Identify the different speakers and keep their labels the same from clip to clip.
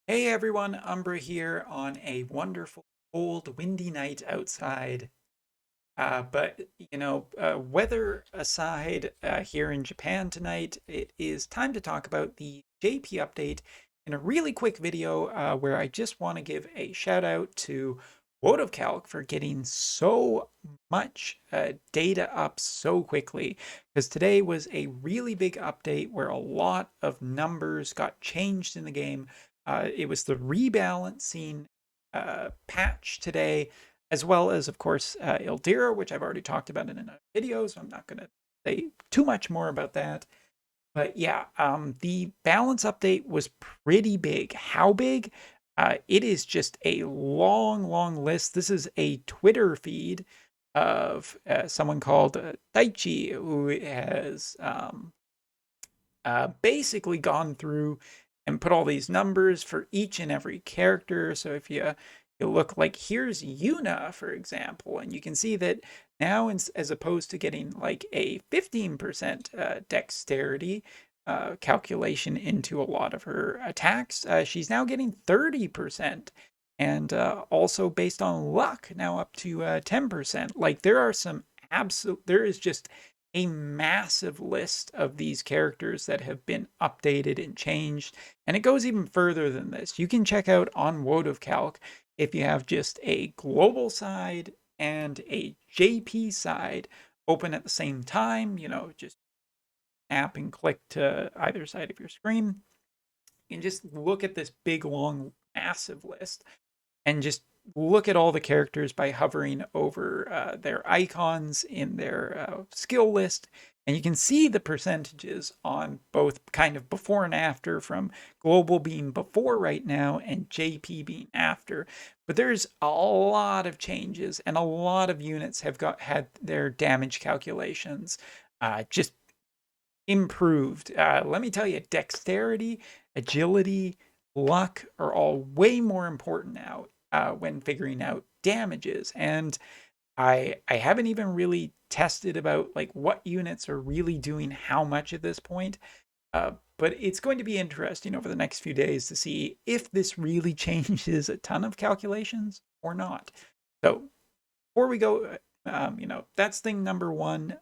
Speaker 1: Hey everyone, Umbra here on a wonderful, cold, windy night outside. Weather aside, here in Japan tonight, it is time to talk about the JP update in a really quick video where I just want to give a shout out to World of Calc for getting so much data up so quickly. Because today was a really big update where a lot of numbers got changed in the game. It was the rebalancing patch today, as well as, of course, Ildira, which I've already talked about in another video, so I'm not going to say too much more about that. But yeah, the balance update was pretty big. How big? It is just a long, long list. This is a Twitter feed of someone called Daichi, who has basically gone through and put all these numbers for each and every character. So if you look, like, here's Yuna, for example, and you can see that now, as opposed to getting like a 15% dexterity calculation into a lot of her attacks, she's now getting 30%. And also based on luck, now up to 10%. Like, there is just a massive list of these characters that have been updated and changed. And it goes even further than this. You can check out on World of Calc if you have just a global side and a JP side open at the same time, just tap and click to either side of your screen. You can just look at this big, long, massive list and just look at all the characters by hovering over their icons in their skill list. And you can see the percentages on both kind of before and after, from global being before right now and JP being after. But there's a lot of changes, and a lot of units have had their damage calculations just improved. Let me tell you, dexterity, agility, luck are all way more important now when figuring out damages. And I haven't even really tested about like what units are really doing how much at this point. But it's going to be interesting over the next few days to see if this really changes a ton of calculations or not. So before we go, that's thing number one.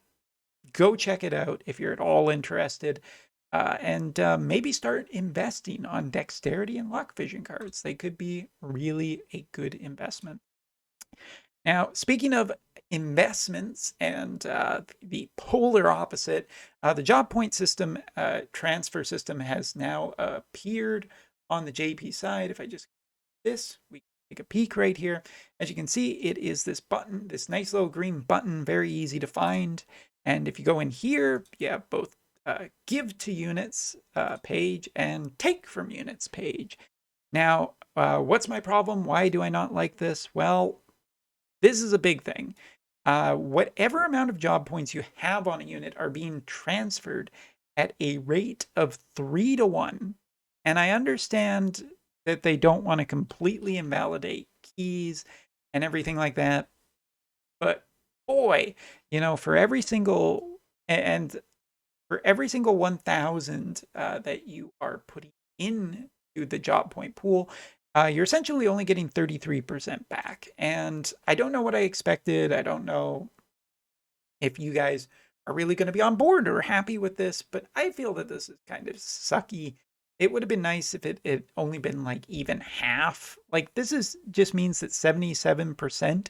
Speaker 1: Go check it out if you're at all interested. And maybe start investing on dexterity and luck vision cards. They could be really a good investment. Now, speaking of investments and the polar opposite, the job point system transfer system has now appeared on the JP side. If I just we take a peek right here. As you can see, it is this button, this nice little green button, very easy to find. And if you go in here, you have both give to units page and take from units page. Now, what's my problem? Why do I not like this? Well, this is a big thing. Whatever amount of job points you have on a unit are being transferred at a rate of 3 to 1. And I understand that they don't want to completely invalidate keys and everything like that. But boy, for every single and for every single 1,000 that you are putting into the job point pool, you're essentially only getting 33% back. And I don't know what I expected. I don't know if you guys are really going to be on board or happy with this, but I feel that this is kind of sucky. It would have been nice if it had only been like even half. Like, this is just means that 77%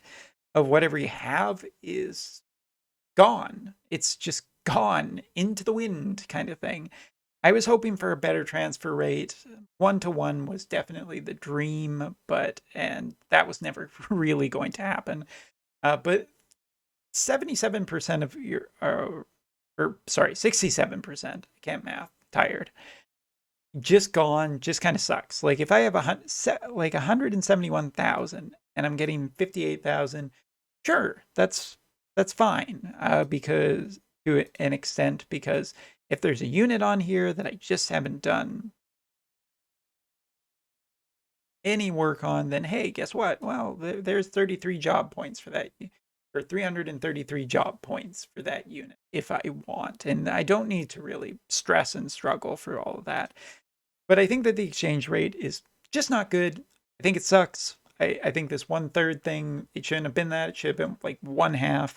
Speaker 1: of whatever you have is gone. It's just gone into the wind, kind of thing. I was hoping for a better transfer rate. 1 to 1 was definitely the dream, and that was never really going to happen. But 77% of your, or sorry, 67%, I can't math, tired, just gone, just kind of sucks. Like, if I have like 171,000 and I'm getting 58,000, sure, that's fine, because to an extent, because if there's a unit on here that I just haven't done any work on, then hey, guess what? Well, there's 33 job points for that, or 333 job points for that unit if I want. And I don't need to really stress and struggle for all of that. But I think that the exchange rate is just not good. I think it sucks. I think this 1/3 thing, it shouldn't have been that. It should have been like 1/2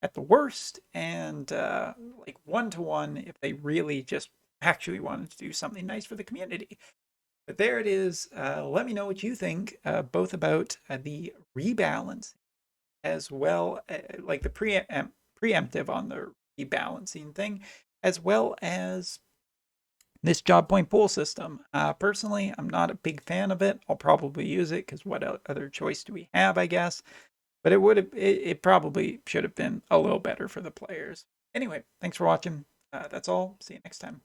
Speaker 1: at the worst, and like 1-to-1 if they really just actually wanted to do something nice for the community. But there it is. Let me know what you think, both about the rebalance as well, like the preemptive on the rebalancing thing, as well as this job point pool system. Personally, I'm not a big fan of it. I'll probably use it because what other choice do we have, I guess? But it probably should have been a little better for the players. Anyway, thanks for watching. That's all. See you next time.